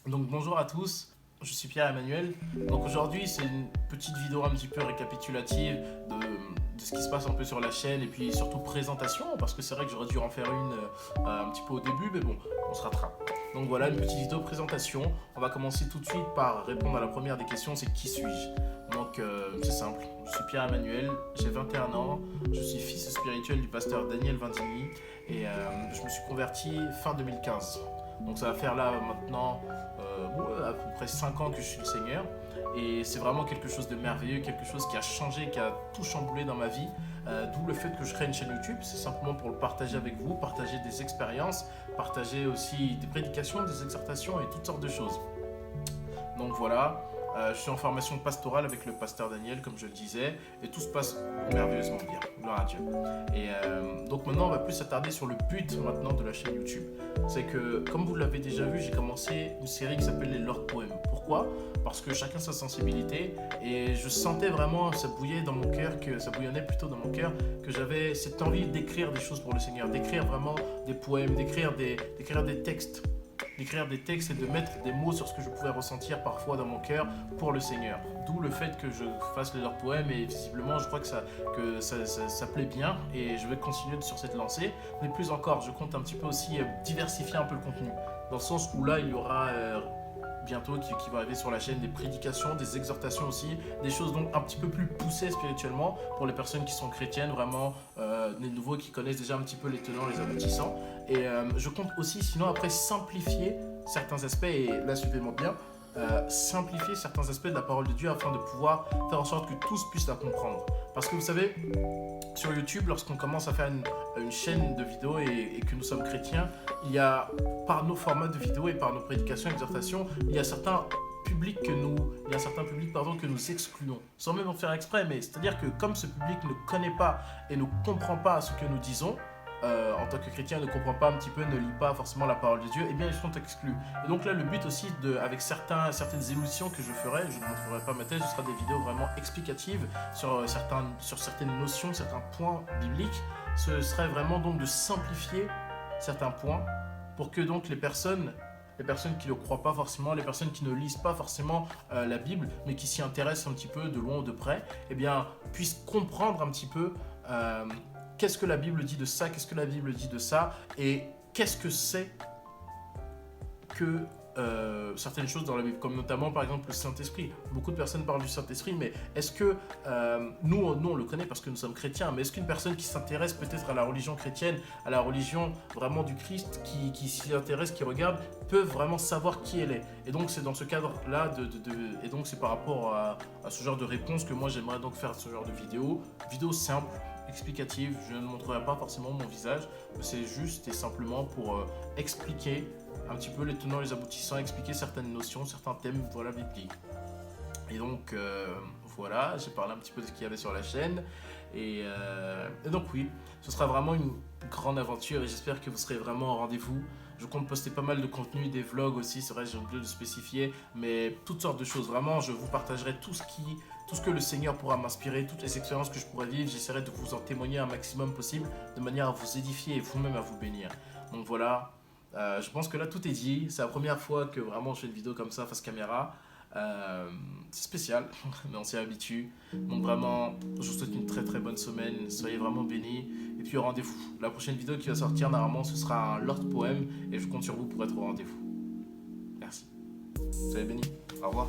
Donc bonjour à tous, je suis Pierre-Emmanuel. Donc aujourd'hui c'est une petite vidéo un petit peu récapitulative de ce qui se passe un peu sur la chaîne et puis surtout présentation parce que c'est vrai que j'aurais dû en faire une un petit peu au début mais bon, on se rattrape. Donc voilà une petite vidéo présentation. On va commencer tout de suite par répondre à la première des questions, c'est qui suis-je? Donc c'est simple, je suis Pierre-Emmanuel, j'ai 21 ans, je suis fils spirituel du pasteur Daniel Vindini et je me suis converti fin 2015. Donc ça va faire là maintenant ouais, à peu près 5 ans que je suis le Seigneur. Et c'est vraiment quelque chose de merveilleux, quelque chose qui a changé, qui a tout chamboulé dans ma vie. D'où le fait que je crée une chaîne YouTube. C'est simplement pour le partager avec vous, partager des expériences, partager aussi des prédications, des exhortations et toutes sortes de choses. Donc voilà, je suis en formation pastorale avec le pasteur Daniel, comme je le disais, et tout se passe merveilleusement bien. Gloire à Dieu. Et donc maintenant, on va plus s'attarder sur le but maintenant de la chaîne YouTube. C'est que, comme vous l'avez déjà vu, j'ai commencé une série qui s'appelle les Lord Poèmes. Pourquoi? Parce que chacun sa sensibilité, et je sentais vraiment, ça bouillait dans mon cœur, que ça bouillonnait plutôt dans mon cœur, que j'avais cette envie d'écrire des choses pour le Seigneur, d'écrire vraiment des poèmes, d'écrire des textes et de mettre des mots sur ce que je pouvais ressentir parfois dans mon cœur pour le Seigneur. D'où le fait que je fasse leurs poèmes et visiblement je crois que ça plaît bien et je vais continuer sur cette lancée. Mais plus encore, je compte un petit peu aussi diversifier un peu le contenu. Dans le sens où là, il y aura bientôt qui va arriver sur la chaîne des prédications, des exhortations aussi, des choses donc un petit peu plus poussées spirituellement pour les personnes qui sont chrétiennes, vraiment les nouveaux qui connaissent déjà un petit peu les tenants, les aboutissants. Et je compte aussi sinon après simplifier certains aspects, et là suivez-moi bien, simplifier certains aspects de la parole de Dieu afin de pouvoir faire en sorte que tous puissent la comprendre. Parce que vous savez, sur YouTube, lorsqu'on commence à faire une chaîne de vidéos et que nous sommes chrétiens, il y a, par nos formats de vidéos et par nos prédications et exhortations, il y a certains publics que nous excluons, sans même en faire exprès, mais c'est-à-dire que comme ce public ne connaît pas et ne comprend pas ce que nous disons, en tant que chrétien, ne comprend pas un petit peu, ne lit pas forcément la parole de Dieu, eh bien ils sont exclus. Et donc là, le but aussi, avec certaines évolutions que je ferai, je ne montrerai pas ma thèse, ce sera des vidéos vraiment explicatives sur certaines notions, certains points bibliques. Ce serait vraiment donc de simplifier certains points pour que donc les personnes qui ne croient pas forcément, les personnes qui ne lisent pas forcément la Bible, mais qui s'y intéressent un petit peu de loin ou de près, eh bien, puissent comprendre un petit peu qu'est-ce que la Bible dit de ça, qu'est-ce que la Bible dit de ça, et qu'est-ce que c'est que certaines choses dans la Bible, comme notamment par exemple le Saint-Esprit. Beaucoup de personnes parlent du Saint-Esprit, mais est-ce que nous on le connaît parce que nous sommes chrétiens, mais est-ce qu'une personne qui s'intéresse peut-être à la religion chrétienne, à la religion vraiment du Christ, qui s'y intéresse, qui regarde, peut vraiment savoir qui elle est? Et donc c'est dans ce cadre-là, et donc c'est par rapport à ce genre de réponse que moi j'aimerais donc faire ce genre de vidéo simple, explicative. Je ne montrerai pas forcément mon visage, mais c'est juste et simplement pour expliquer un petit peu les tenants et les aboutissants, expliquer certaines notions, certains thèmes voilà, bibliques. Et donc voilà, j'ai parlé un petit peu de ce qu'il y avait sur la chaîne. Et donc oui, ce sera vraiment une grande aventure et j'espère que vous serez vraiment au rendez-vous. Je compte poster pas mal de contenu, des vlogs aussi, c'est vrai, j'ai oublié de le spécifier, mais toutes sortes de choses. Vraiment, je vous partagerai tout ce que le Seigneur pourra m'inspirer, toutes les expériences que je pourrai vivre. J'essaierai de vous en témoigner un maximum possible, de manière à vous édifier et vous-même à vous bénir. Donc voilà, je pense que là tout est dit. C'est la première fois que vraiment je fais une vidéo comme ça face caméra. C'est spécial, mais on s'y habitue. Donc vraiment, je vous souhaite une très très bonne semaine. Soyez vraiment bénis. Et puis au rendez-vous. La prochaine vidéo qui va sortir, normalement, ce sera un Lord Poème. Et je compte sur vous pour être au rendez-vous. Merci. Soyez bénis. Au revoir.